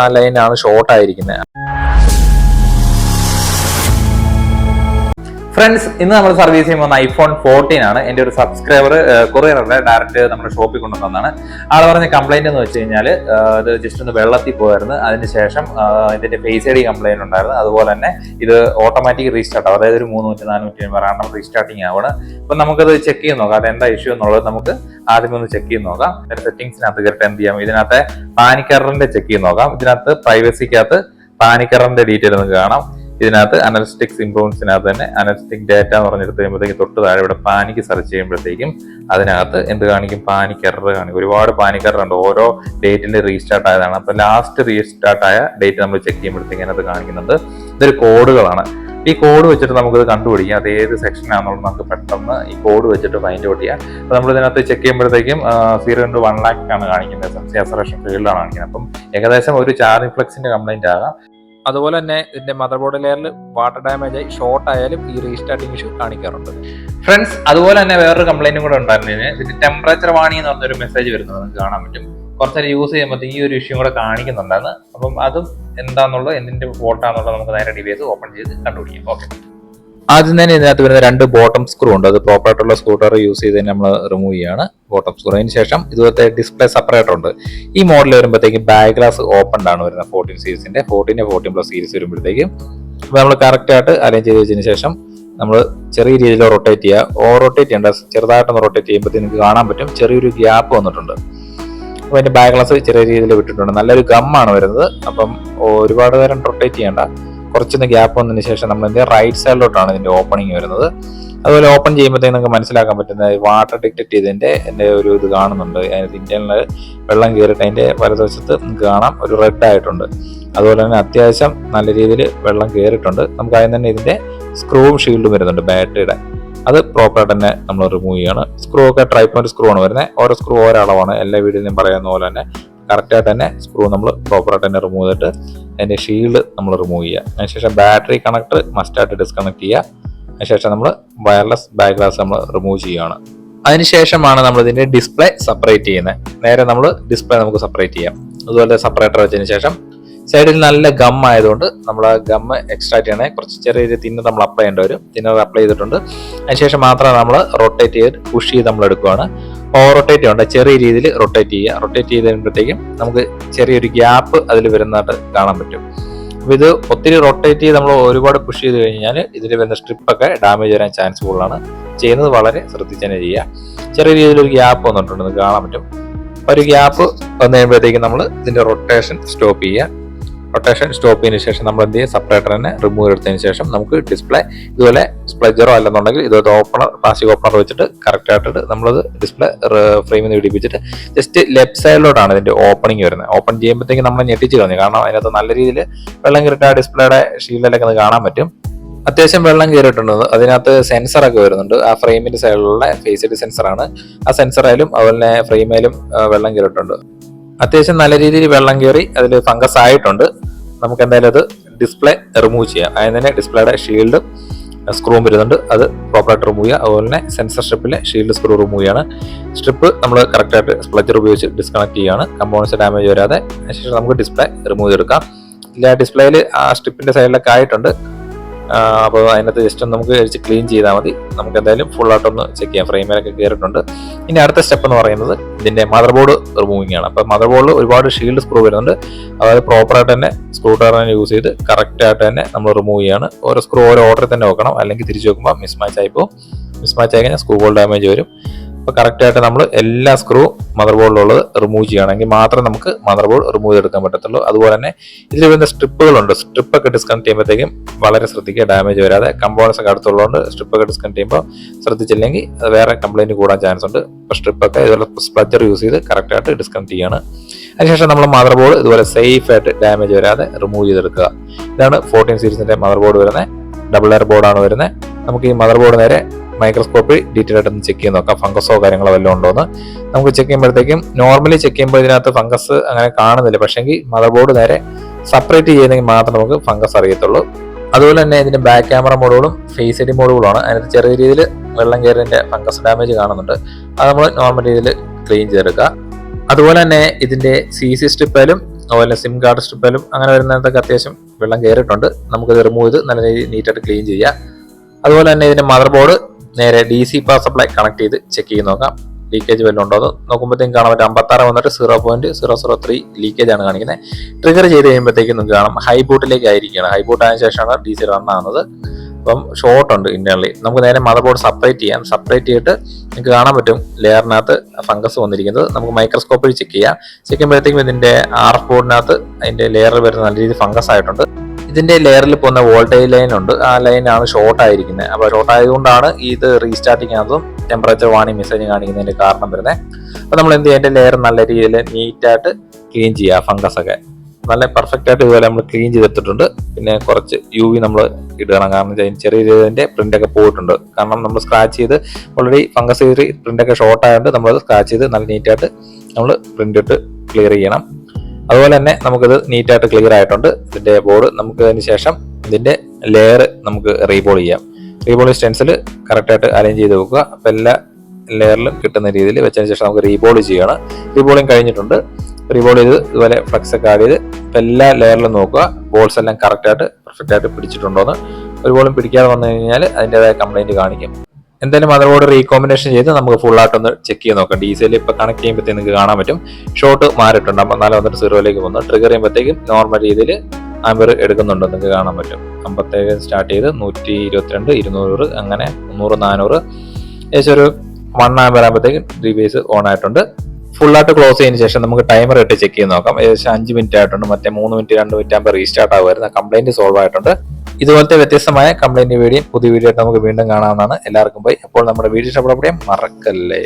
ആ ലൈനാണ് ഷോർട്ട് ആയിരിക്കുന്നത്. ഫ്രണ്ട്സ്, ഇന്ന് നമ്മൾ സർവീസ് ചെയ്യുമ്പോൾ iPhone 14 ആണ്. എൻ്റെ ഒരു സബ്സ്ക്രൈബർ കൊറിയറല്ല, ഡയറക്റ്റ് നമ്മുടെ ഷോപ്പിൽ കൊണ്ടുവന്നതാണ്. ആൾ പറഞ്ഞ കംപ്ലൈന്റ് എന്ന് വെച്ച് കഴിഞ്ഞാൽ ഇത് ജസ്റ്റ് ഒന്ന് വെള്ളത്തിൽ പോയായിരുന്നു. അതിനുശേഷം ഇതിന്റെ ഫേസ് ഐ ഡി കംപ്ലൈന്റ് ഉണ്ടായിരുന്നു. അതുപോലെ തന്നെ ഇത് ഓട്ടോമാറ്റിക് റീസ്റ്റാർട്ട് ആവും, അതായത് ഒരു 300-400 റാൻഡം റീസ്റ്റാർട്ടിങ് ആവണം. അപ്പൊ നമുക്കത് ചെക്ക് ചെയ്ത് നോക്കാം, അത് എന്താ ഇഷ്യൂ എന്നുള്ളത് നമുക്ക് ആദ്യം ഒന്ന് ചെക്ക് ചെയ്ത് നോക്കാം. സെറ്റിംഗ്സിനകത്ത് കയറിട്ട് എന്ത് ചെയ്യാം, ഇതിനകത്ത് പാനിക്കറിന്റെ ചെക്ക് ചെയ്ത് നോക്കാം. ഇതിനകത്ത് പ്രൈവസിക്കകത്ത് പാനിക്കറിന്റെ ഡീറ്റെയിൽ നമുക്ക് കാണാം. ഇതിനകത്ത് അനലിറ്റിക്സ് ഇംപ്രൂവ്മെന്റ്സിനകത്ത് തന്നെ അനലിറ്റിക് ഡാറ്റ എന്ന് പറഞ്ഞെടുത്ത് കഴിയുമ്പോഴത്തേക്കും തൊട്ട് താഴെ ഇവിടെ പാനിക്ക് സെർച്ച് ചെയ്യുമ്പോഴത്തേക്കും അതിനകത്ത് എന്ത് കാണിക്കും, പാനിക് എറർ കാണിക്കും. ഒരുപാട് പാനിക് എറർ ഉണ്ട്, ഓരോ ഡേറ്റിൽ റീസ്റ്റാർട്ട് ആയതാണ്. അപ്പൊ ലാസ്റ്റ് റീസ്റ്റാർട്ട് ആയ ഡേറ്റ് നമ്മൾ ചെക്ക് ചെയ്യുമ്പോഴത്തേക്കും അതിനകത്ത് കാണിക്കുന്നുണ്ട്. ഇതൊരു കോഡുകളാണ്. ഈ കോഡ് വെച്ചിട്ട് നമുക്കിത് കണ്ടുപിടിക്കാം, അത് ഏത് സെക്ഷനാണെന്നുള്ളത് നമുക്ക് പെട്ടെന്ന് ഈ കോഡ് വെച്ചിട്ട് ഫൈൻഡ് ഔട്ട് ചെയ്യാം. അപ്പൊ നമ്മൾ ഇതിനകത്ത് ചെക്ക് ചെയ്യുമ്പോഴത്തേക്കും 0 to 1 lakh ആണ് കാണിക്കുന്നത്, ആക്സലറേഷൻ ഫീൽഡാണ് കാണിക്കുന്നത്. അപ്പം ഏകദേശം ഒരു ചാർജിംഗ് ഫ്ലെക്സിന്റെ കംപ്ലൈന്റ് ആകാം. അതുപോലെ തന്നെ ഇതിന്റെ മദർ ബോർഡ് ലെയറിൽ വാട്ടർ ഡാമേജ് ആയി ഷോർട്ട് ആയാലും ഈ റീസ്റ്റാർട്ടിംഗ് ഇഷ്യൂ കാണിക്കാറുണ്ട്. ഫ്രണ്ട്സ്, അതുപോലെ തന്നെ വേറൊരു കംപ്ലൈന്റും കൂടെ ഉണ്ടായിരുന്നു. ഇതിന്റെ ടെമ്പറേച്ചർ വാണിംഗ് എന്ന് പറഞ്ഞൊരു മെസ്സേജ് വരുന്നത് നിങ്ങൾക്ക് കാണാൻ പറ്റും. കുറച്ചേരം യൂസ് ചെയ്യുമ്പോൾ ഈ ഒരു ഇഷ്യൂ കൂടെ കാണിക്കുന്നുണ്ടായിരുന്നു. അപ്പം അതും എന്താണെന്നുള്ളത്, എന്തിന്റെ ഫോൾട്ടാണെന്നുള്ളത് നമുക്ക് നേരെ ഡിവൈസ് ഓപ്പൺ ചെയ്ത് കണ്ടുപിടിക്കാം. ഓക്കെ, ആദ്യം തന്നെ ഇതിനകത്ത് വരുന്ന 2 ബോട്ടം സ്ക്രൂ ഉണ്ട്. അത് പ്രോപ്പർ ആയിട്ടുള്ള സ്ക്രൂ ഡ്രൈവർ യൂസ് ചെയ്ത് തന്നെ നമ്മൾ റിമൂവ് ചെയ്യാണ് ബോട്ടം സ്ക്രൂ. അതിന് ശേഷം ഇതുപോലത്തെ ഡിസ്പ്ലേ സെപ്പറേറ്റർ ഉണ്ട്. ഈ മോഡൽ വരുമ്പോഴത്തേക്കും ബാക്ക് ഗ്ലാസ് ഓപ്പൺ ആണ് വരുന്നത്. 14 സീരീസിന്റെ 14 സീരീസ് വരുമ്പോഴത്തേക്കും നമ്മൾ കറക്റ്റ് ആയിട്ട് അലൈൻ ചെയ്ത് വെച്ചതിന് ശേഷം നമ്മൾ ചെറിയ രീതിയിൽ റൊട്ടേറ്റ് ചെയ്യുക. റൊട്ടേറ്റ് ചെയ്യേണ്ട, ചെറുതായിട്ടൊന്ന് റൊട്ടേറ്റ് ചെയ്യുമ്പോഴത്തേക്ക് നിങ്ങൾക്ക് കാണാൻ പറ്റും ചെറിയൊരു ഗ്യാപ്പ് വന്നിട്ടുണ്ട്. അപ്പോൾ അതിന്റെ ബാക്ക് ഗ്ലാസ് ചെറിയ രീതിയിൽ വിട്ടിട്ടുണ്ട്. നല്ലൊരു ഗമ്മാണ് വരുന്നത്. അപ്പം ഒരുപാട് നേരം റൊട്ടേറ്റ് ചെയ്യേണ്ട, കുറച്ചൊന്ന് ഗ്യാപ്പ് വന്നതിന് ശേഷം നമ്മൾ ഇതിന്റെ റൈറ്റ് സൈഡിലോട്ടാണ് ഇതിന്റെ ഓപ്പണിങ് വരുന്നത്. അതുപോലെ ഓപ്പൺ ചെയ്യുമ്പോഴത്തേക്ക് നമുക്ക് മനസ്സിലാക്കാൻ പറ്റുന്നത് വാട്ടർ ഡിറ്റക്ട് ചെയ്തതിന്റെ ഒരു ഇത് കാണുന്നുണ്ട്. അതിനകത്ത് ഇന്റേണൽ വെള്ളം കയറിയിട്ട് അതിന്റെ വലതുവശത്ത് നമുക്ക് കാണാം ഒരു റെഡ് ആയിട്ടുണ്ട്. അതുപോലെ തന്നെ അത്യാവശ്യം നല്ല രീതിയിൽ വെള്ളം കയറിയിട്ടുണ്ട്. നമുക്ക് അതിന് തന്നെ ഇതിന്റെ സ്ക്രൂവും ഷീൽഡും വരുന്നുണ്ട് ബാറ്ററിയുടെ. അത് പ്രോപ്പറായിട്ട് തന്നെ നമ്മൾ റിമൂവ് ചെയ്യണം. സ്ക്രൂ ഒക്കെ ട്രൈപോയിന്റ് സ്ക്രൂ ആണ് വരുന്നത്. ഓരോ സ്ക്രൂ ഓരോ അളവാണ്. എല്ലാ വീഡിയോയിലും പറയുന്ന പോലെ തന്നെ കറക്റ്റായിട്ട് തന്നെ സ്ക്രൂ നമ്മൾ പ്രോപ്പറായിട്ട് തന്നെ റിമൂവ് ചെയ്തിട്ട് അതിന്റെ ഷീൽഡ് നമ്മൾ റിമൂവ് ചെയ്യുക. അതിനുശേഷം ബാറ്ററി കണക്ടർ മസ്റ്റായിട്ട് ഡിസ്കണക്ട് ചെയ്യുക. അതിനുശേഷം നമ്മൾ വയർലെസ് ബാക്ക് ഗ്ലാസ് നമ്മൾ റിമൂവ് ചെയ്യുകയാണ്. അതിനുശേഷമാണ് നമ്മൾ ഇതിന്റെ ഡിസ്പ്ലേ സെപ്പറേറ്റ് ചെയ്യുന്നത്. നേരെ നമ്മൾ ഡിസ്പ്ലേ നമുക്ക് സെപ്പറേറ്റ് ചെയ്യാം. അതുപോലെ സെപ്പറേറ്റർ വെച്ചതിന് ശേഷം സൈഡിൽ നല്ല ഗം ആയതുകൊണ്ട് നമ്മൾ ആ ഗം എക്സ്ട്രാക്ട് ചെയ്യണേ. കുറച്ച് ചെറിയ തിന്നർ നമ്മൾ അപ്ലൈ ചെയ്യേണ്ടി വരും. തിന്നർ അപ്ലൈ ചെയ്തിട്ടുണ്ട്. അതിനുശേഷം മാത്രം നമ്മൾ റൊട്ടേറ്റ് ചെയ്ത് പുഷ് ചെയ്ത് നമ്മൾ എടുക്കുകയാണ്. റൊട്ടേറ്റ് ചെയ്യണ്ട, ചെറിയ രീതിയിൽ റൊട്ടേറ്റ് ചെയ്യുക. റൊട്ടേറ്റ് ചെയ്ത് കഴിയുമ്പോഴത്തേക്കും നമുക്ക് ചെറിയൊരു ഗ്യാപ്പ് അതിൽ വരുന്നതായിട്ട് കാണാൻ പറ്റും. അപ്പോൾ ഇത് ഒത്തിരി റൊട്ടേറ്റ് ചെയ്ത് നമ്മൾ ഒരുപാട് പുഷ് ചെയ്ത് കഴിഞ്ഞാൽ ഇതിൽ വരുന്ന സ്ട്രിപ്പൊക്കെ ഡാമേജ് വരാൻ ചാൻസ് കൂടുതലാണ്. ചെയ്യുന്നത് വളരെ ശ്രദ്ധിച്ച് തന്നെ ചെയ്യുക. ചെറിയ രീതിയിലൊരു ഗ്യാപ്പ് വന്നിട്ടുണ്ട്, നിങ്ങൾക്ക് കാണാൻ പറ്റും. ഒരു ഗ്യാപ്പ് വന്നു കഴിയുമ്പോഴത്തേക്കും നമ്മൾ ഇതിന്റെ റൊട്ടേഷൻ സ്റ്റോപ്പ് ചെയ്യുക. റൊട്ടേഷൻ സ്റ്റോപ്പ് ചെയ്തതിനു ശേഷം നമ്മൾ എന്ത് ചെയ്യുക, സെപ്പറേറ്റർ തന്നെ റിമൂവ് എടുത്തതിന് ശേഷം നമുക്ക് ഡിസ്പ്ലേ ഇതുപോലെ സ്പ്ലജറോ അല്ലെന്നുണ്ടെങ്കിൽ ഇതുപോലെ ഓപ്പണർ, പ്ലാസ്റ്റിക് ഓപ്പണർ വെച്ചിട്ട് കറക്റ്റ് ആയിട്ട് നമ്മളത് ഡിസ്പ്ലേ ഫ്രെയിമിൽ നിന്ന് പിടിപ്പിച്ചിട്ട് ജസ്റ്റ് ലെഫ്റ്റ് സൈഡിലോട്ടാണ് ഇതിന്റെ ഓപ്പണിങ് വരുന്നത്. ഓപ്പൺ ചെയ്യുമ്പോഴത്തേക്കും നമ്മൾ ഞെട്ടിച്ച് കളഞ്ഞു, കാരണം അതിനകത്ത് നല്ല രീതിയിൽ വെള്ളം കയറിയിട്ട് ആ ഡിസ്പ്ലേയുടെ ഷീൽഡിലൊക്കെ അത് കാണാൻ പറ്റും. അത്യാവശ്യം വെള്ളം കയറിയിട്ടുണ്ട്. അതിനകത്ത് സെൻസറൊക്കെ വരുന്നുണ്ട്. ആ ഫ്രെയിമിന്റെ സൈഡിലുള്ള ഫേസ് ഐ ഡി സെൻസറാണ്. ആ സെൻസറായാലും അതുപോലെ തന്നെ ഫ്രെയിമായാലും വെള്ളം കയറിയിട്ടുണ്ട്. അത്യാവശ്യം നല്ല രീതിയിൽ വെള്ളം കയറി അതിൽ ഫംഗസ് ആയിട്ടുണ്ട്. നമുക്ക് എന്തായാലും അത് ഡിസ്പ്ലേ റിമൂവ് ചെയ്യാം. അതിന് തന്നെ ഡിസ്പ്ലേയുടെ ഷീൽഡ് സ്ക്രൂവും വരുന്നുണ്ട്, അത് പ്രോപ്പറായിട്ട് റിമൂവ് ചെയ്യുക. അതുപോലെ തന്നെ സെൻസർ സ്ട്രിപ്പിലെ ഷീൽഡ് സ്ക്രൂ റിമൂവ് ചെയ്യാണ്. സ്ട്രിപ്പ് നമ്മൾ കറക്റ്റായിട്ട് സ്പ്ലജർ ഉപയോഗിച്ച് ഡിസ്കണക്ട് ചെയ്യുകയാണ്, കമ്പോണൻസ് ഡാമേജ് വരാതെ. അതിനുശേഷം നമുക്ക് ഡിസ്പ്ലേ റിമൂവ് ചെയ്തെടുക്കാം. ഇല്ല, ഡിസ്പ്ലേയിൽ ആ സ്ട്രിപ്പിന്റെ സൈഡിലൊക്കെ ആയിട്ടുണ്ട്. അപ്പോൾ അതിനകത്ത് ജസ്റ്റ് ഒന്ന് നമുക്ക് അടിച്ച് ക്ലീൻ ചെയ്താൽ മതി. നമുക്ക് എന്തായാലും ഫുള്ളായിട്ടൊന്ന് ചെക്ക് ചെയ്യാം. ഫ്രെയിമിലൊക്കെ കയറിയിട്ടുണ്ട്. ഇനി അടുത്ത സ്റ്റെപ്പ് എന്ന് പറയുന്നത് ഇതിന്റെ മദർ ബോർഡ് റിമൂവിംഗ് ആണ്. അപ്പോൾ മദർ ബോർഡിൽ ഒരുപാട് ഷീൽഡ് സ്ക്രൂ വരുന്നുണ്ട്. അതായത് പ്രോപ്പറായിട്ട് തന്നെ സ്ക്രൂ ഡ്രൈവർ യൂസ് ചെയ്ത് കറക്റ്റ് ആയിട്ട് തന്നെ നമ്മൾ റിമൂവ് ചെയ്യാണ്. ഓരോ സ്ക്രൂ ഓരോ ഓർഡറിൽ തന്നെ വെക്കണം, അല്ലെങ്കിൽ തിരിച്ചു വെക്കുമ്പോൾ മിസ്മാച്ച് ആയിപ്പോൾ മിസ്മാച്ച് ആയി കഴിഞ്ഞാൽ സ്ക്രൂ ബോൾ ഡാമേജ് വരും. അപ്പോൾ കറക്റ്റായിട്ട് നമ്മൾ എല്ലാ സ്ക്രൂ മദർ ബോർഡിലുള്ളത് റിമൂവ് ചെയ്യുകയാണെങ്കിൽ മാത്രം നമുക്ക് മദർ ബോർഡ് റിമൂവ് ചെയ്തെടുക്കാൻ പറ്റത്തുള്ളൂ. അതുപോലെ തന്നെ ഇതിൽ വരുന്ന സ്ട്രിപ്പുകളുണ്ട്. സ്ട്രിപ്പൊക്കെ ഡിസ്കണക്ട് ചെയ്യുമ്പോഴത്തേക്കും വളരെ ശ്രദ്ധിക്കുക, ഡാമേജ് വരാതെ. കമ്പോണൻസ് ഒക്കെ അടുത്തുള്ളതുകൊണ്ട് സ്ട്രിപ്പൊക്കെ ഡിസ്കണക്ട് ചെയ്യുമ്പോൾ ശ്രദ്ധിച്ചില്ലെങ്കിൽ അത് വേറെ കംപ്ലൈന്റ് കൂടാൻ ചാൻസ് ഉണ്ട്. അപ്പോൾ സ്ട്രിപ്പൊക്കെ ഇതുപോലെ സ്പ്ലജർ യൂസ് ചെയ്ത് കറക്റ്റായിട്ട് ഡിസ്കണക്ട് ചെയ്യാണ്. അതിനുശേഷം നമ്മൾ മദർ ബോർഡ് ഇതുപോലെ സേഫ് ആയിട്ട് ഡാമേജ് വരാതെ റിമൂവ് ചെയ്തെടുക്കുക. ഇതാണ് 14 സീരീസിന്റെ മദർ ബോർഡ് വരുന്നത്. ഡബിൾ ലെയർ ബോർഡാണ് വരുന്നത്. നമുക്ക് ഈ മദർ ബോർഡ് നേരെ മൈക്രോസ്കോപ്പിൽ ഡീറ്റെയിൽ ആയിട്ട് ഒന്ന് ചെക്ക് ചെയ്ത് നോക്കാം, ഫംഗസോ കാര്യങ്ങളോ വല്ലതും ഉണ്ടോ എന്ന്. നമുക്ക് ചെക്ക് ചെയ്യുമ്പോഴത്തേക്കും നോർമലി ചെക്ക് ചെയ്യുമ്പോൾ ഇതിനകത്ത് ഫംഗസ് അങ്ങനെ കാണുന്നില്ല. പക്ഷേങ്കിൽ മദർ ബോർഡ് നേരെ സെപ്പറേറ്റ് ചെയ്യുന്നെങ്കിൽ മാത്രം നമുക്ക് ഫംഗസ് അറിയത്തുള്ളൂ. അതുപോലെ തന്നെ ഇതിന്റെ ബാക്ക് ക്യാമറ മോഡുകളും ഫേസ് ഐ ഡി മോഡുകളാണ്. അതിനകത്ത് ചെറിയ രീതിയിൽ വെള്ളം കയറിയതിന്റെ ഫംഗസ് ഡാമേജ് കാണുന്നുണ്ട്. അത് നമ്മൾ നോർമൽ രീതിയിൽ ക്ലീൻ ചെയ്തെടുക്കുക. അതുപോലെ തന്നെ ഇതിന്റെ CC സ്ട്രിപ്പായാലും അതുപോലെ സിം കാർഡ് സ്ട്രിപ്പിലും അങ്ങനെ വരുന്നതൊക്കെ അത്യാവശ്യം വെള്ളം കയറിയിട്ടുണ്ട്. നമുക്കത് റിമൂവ് ചെയ്ത് നല്ല നീറ്റായിട്ട് ക്ലീൻ ചെയ്യാം. അതുപോലെ തന്നെ ഇതിന്റെ മദർ ബോർഡ് നേരെ DC പവർ സപ്ലൈ കണക്ട് ചെയ്ത് ചെക്ക് ചെയ്ത് നോക്കാം. ലീക്കേജ് വല്ലതും ഉണ്ടോ എന്ന് നോക്കുമ്പോഴത്തേക്കും കാണാൻ പറ്റും 56 വന്നിട്ട് 0.003 ലീക്കേജ് ആണ് കാണിക്കുന്നത്. ട്രിഗർ ചെയ്ത് കഴിയുമ്പോഴത്തേക്കും നിങ്ങൾക്ക് കാണാം ഹൈ ബൂട്ടിലേക്ക് ആയിരിക്കുകയാണ്. ഹൈ ബൂട്ട് ആയതിനു ശേഷമാണ് DC റൺ ആകുന്നത്. അപ്പം ഷോർട്ട് ഉണ്ട് ഇന്റേണലി. നമുക്ക് നേരെ മദർ ബോർഡ് സെപ്പറേറ്റ് ചെയ്യാം. സെപ്പറേറ്റ് ചെയ്തിട്ട് നിങ്ങൾക്ക് കാണാൻ പറ്റും ലെയറിനകത്ത് ഫംഗസ് വന്നിരിക്കുന്നത്. നമുക്ക് മൈക്രോസ്കോപ്പിൽ ചെക്ക് ചെയ്യാം. ചെക്ക് ചെയ്യുമ്പോഴത്തേക്കും ഇതിന്റെ RF ബോർഡിനകത്ത് അതിന്റെ ലെയറിൽ വരുന്ന നല്ല രീതിയിൽ ഫംഗസ് ആയിട്ടുണ്ട്. ഇതിന്റെ ലെയറിൽ പോകുന്ന വോൾട്ടേജ് ലൈൻ ഉണ്ട്, ആ ലൈനാണ് ഷോർട്ട് ആയിരിക്കുന്നത്. അപ്പോൾ ഷോർട്ട് ആയതുകൊണ്ടാണ് ഇത് റീസ്റ്റാർട്ടിങ്ങിനകത്തും ടെമ്പറേച്ചർ വാർണിംഗ് മെസ്സേജ് കാണിക്കുന്നതിന്റെ കാരണം വരുന്നത്. അപ്പോൾ നമ്മൾ എന്ത് ചെയ്യുക, അതിന്റെ ലെയർ നല്ല രീതിയിൽ നീറ്റായിട്ട് ക്ലീൻ ചെയ്യുക. ഫംഗസ് ഒക്കെ നല്ല പെർഫെക്റ്റ് ആയിട്ട് ഇതുപോലെ നമ്മൾ ക്ലീൻ ചെയ്തെടുത്തിട്ടുണ്ട്. പിന്നെ കുറച്ച് UV നമ്മൾ ഇടണം, കാരണം ചെറിയ രീതിന്റെ പ്രിന്റ് ഒക്കെ പോയിട്ടുണ്ട്. കാരണം നമ്മൾ സ്ക്രാച്ച് ചെയ്ത് ഓൾറെഡി ഫംഗസ് കയറി പ്രിന്റൊക്കെ ഷോർട്ട് ആയതുകൊണ്ട് നമ്മൾ സ്ക്രാച്ച് ചെയ്ത് നല്ല നീറ്റായിട്ട് നമ്മൾ പ്രിന്റ് ഇട്ട് ക്ലിയർ ചെയ്യണം. അതുപോലെ തന്നെ നമുക്കിത് നീറ്റായിട്ട് ക്ലിയർ ആയിട്ടുണ്ട്. ഇതിന്റെ ബോർഡ് നമുക്ക് അതിന് ശേഷം ഇതിന്റെ ലെയർ നമുക്ക് റീബോൾ ചെയ്യാം. റീബോളിംഗ് സ്റ്റെൻസിൽ കറക്റ്റായിട്ട് അലൈൻ ചെയ്ത് വെക്കുക. അപ്പോൾ എല്ലാ ലെയറിലും കിട്ടുന്ന രീതിയിൽ വെച്ചതിന് ശേഷം നമുക്ക് റീബോൾ ചെയ്യണം. റീബോളിംഗ് കഴിഞ്ഞിട്ടുണ്ട്. റീബോൾ ചെയ്ത് ഇതുപോലെ ഫ്ലക്സ് ഒക്കെ ആഡ് ചെയ്ത് ഇപ്പം എല്ലാ ലെയറിലും നോക്കുക ബോൾസ് എല്ലാം കറക്റ്റായിട്ട് പെർഫെക്റ്റ് ആയിട്ട് പിടിച്ചിട്ടുണ്ടോന്ന്. ഒരു ബോളും പിടിക്കാതെ വന്നു കഴിഞ്ഞാൽ അതിൻ്റെതായ കംപ്ലൈന്റ് കാണിക്കും. എന്തായാലും മദർ ബോർഡ് റീകോമ്പിനേഷൻ ചെയ്ത് നമുക്ക് ഫുൾ ആയിട്ടൊന്ന് ചെക്ക് ചെയ്ത് നോക്കാം. DCL ഇപ്പോൾ കണക്ട് ചെയ്യുമ്പോഴത്തേക്ക് നിങ്ങൾക്ക് കാണാൻ പറ്റും ഷോർട്ട് മാറിയിട്ടുണ്ട്. 54 വന്നിട്ട് 0ലേക്ക് പോകുന്നു. ട്രിഗർ ചെയ്യുമ്പോഴത്തേക്കും നോർമൽ രീതിയിൽ ആംബർ എടുക്കുന്നുണ്ട്, നിങ്ങൾക്ക് കാണാൻ പറ്റും. 57 സ്റ്റാർട്ട് ചെയ്ത് 122, 200, അങ്ങനെ 300, 400, ഏകദേശം ഒരു 1 ആംബർ ആകുമ്പോഴത്തേക്കും റീബേസ് ഓൺ ആയിട്ടുണ്ട്. ഫുള്ളായിട്ട് ക്ലോസ് ചെയ്തതിന് ശേഷം നമുക്ക് ടൈമർ ഇട്ട് ചെക്ക് ചെയ്ത് നോക്കാം. ഏകദേശം 5 മിനിറ്റ് ആയിട്ടുണ്ട്. മറ്റേ 3 മിനിറ്റ് 2 മിനിറ്റ് ആകുമ്പോൾ റീസ്റ്റാർട്ട് ആകുമായിരുന്നു. കംപ്ലൈന്റ് സോൾവ് ആയിട്ടുണ്ട്. ഇതുപോലത്തെ വ്യത്യസ്തമായ കംപ്ലൈന്റ് വീഡിയോ പുതിയ വീഡിയോ ആയിട്ട് നമുക്ക് വീണ്ടും കാണാവുന്നതാണ്. എല്ലാവർക്കും ബൈ. അപ്പോൾ നമ്മുടെ വീഡിയോ ഇഷ്ടപ്പെടാൻ മറക്കല്ലേ.